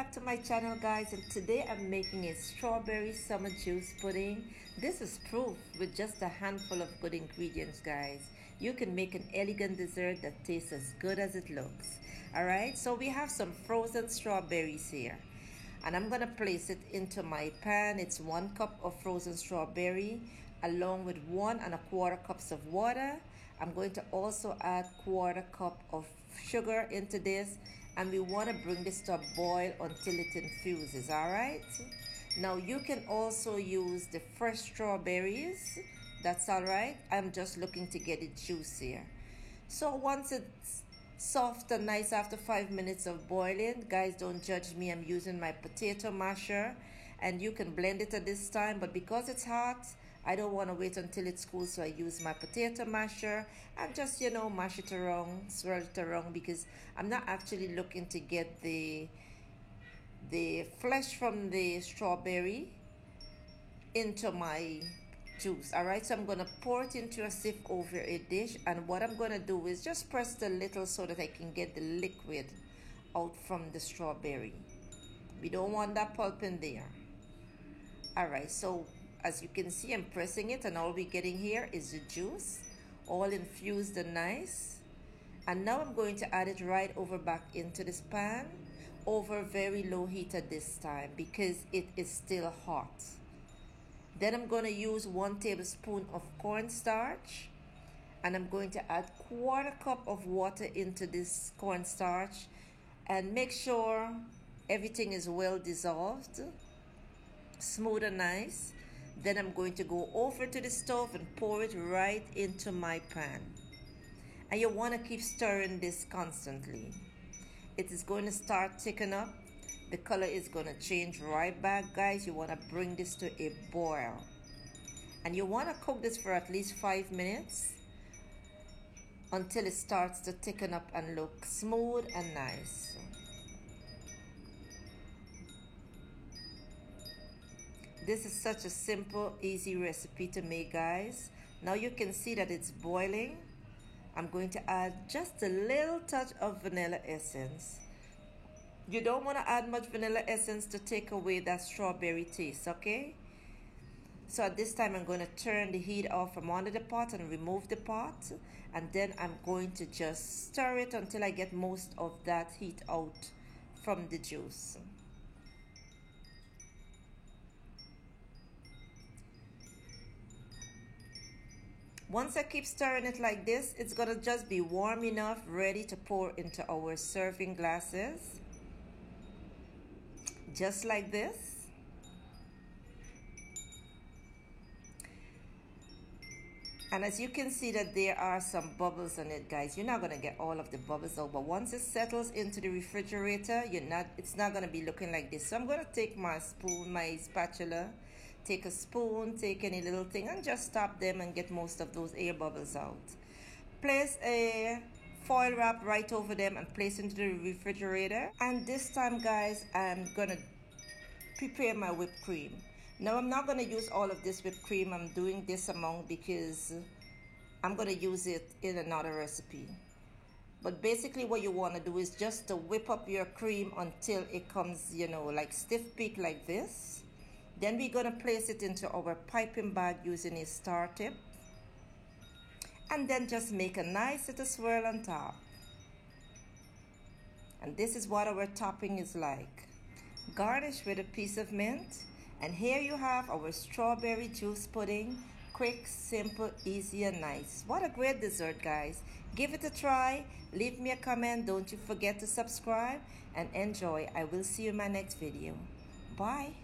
back to my channel, guys, and today I'm making a strawberry summer juice pudding. This is proof with just a handful of good ingredients, guys. You can make an elegant dessert that tastes as good as it looks. Alright, so we have some frozen strawberries here, and I'm gonna place it into my pan. It's 1 cup of frozen strawberry along with 1 1/4 cups of water. I'm going to also add 1/4 cup of sugar into this, and we want to bring this to a boil until it infuses. All right, now you can also use the fresh strawberries. That's all right. I'm just looking to get it juicier. So once it's soft and nice after 5 minutes of boiling, guys, don't judge me, I'm using my potato masher, and you can blend it at this time, but because it's hot, I don't want to wait until it's cool, so I use my potato masher and just, you know, mash it around, swirl it around, because I'm not actually looking to get the flesh from the strawberry into my juice. All right, so I'm going to pour it into a sieve over a dish, and what I'm going to do is just press a little so that I can get the liquid out from the strawberry. We don't want that pulp in there. All right, so as you can see, I'm pressing it, and all we're getting here is the juice, all infused and nice. And now I'm going to add it right over back into this pan, over very low heat at this time because it is still hot. Then I'm going to use 1 tablespoon of cornstarch, and I'm going to add 1/4 cup of water into this cornstarch, and make sure everything is well dissolved, smooth and nice. Then I'm going to go over to the stove and pour it right into my pan. And you want to keep stirring this constantly. It is going to start thickening up. The color is going to change right back, guys. You want to bring this to a boil. And you want to cook this for at least 5 minutes until it starts to thicken up and look smooth and nice. This is such a simple, easy recipe to make, guys. Now you can see that it's boiling. I'm going to add just a little touch of vanilla essence. You don't want to add much vanilla essence to take away that strawberry taste, okay? So at this time, I'm going to turn the heat off from under the pot and remove the pot. And then I'm going to just stir it until I get most of that heat out from the juice. Once I keep stirring it like this, it's gonna just be warm enough, ready to pour into our serving glasses. Just like this. And as you can see that there are some bubbles on it, guys. You're not gonna get all of the bubbles out, but once it settles into the refrigerator, it's not gonna be looking like this. So I'm gonna take my spoon, my spatula, take a spoon, take any little thing, and just stop them and get most of those air bubbles out. Place a foil wrap right over them and place into the refrigerator. And this time, guys, I'm gonna prepare my whipped cream. Now I'm not gonna use all of this whipped cream. I'm doing this amount because I'm gonna use it in another recipe. But basically what you want to do is just to whip up your cream until it comes, you know, like stiff peak like this. Then we're going to place it into our piping bag using a star tip. And then just make a nice little swirl on top. And this is what our topping is like. Garnish with a piece of mint. And here you have our strawberry juice pudding. Quick, simple, easy, and nice. What a great dessert, guys. Give it a try. Leave me a comment. Don't you forget to subscribe and enjoy. I will see you in my next video. Bye.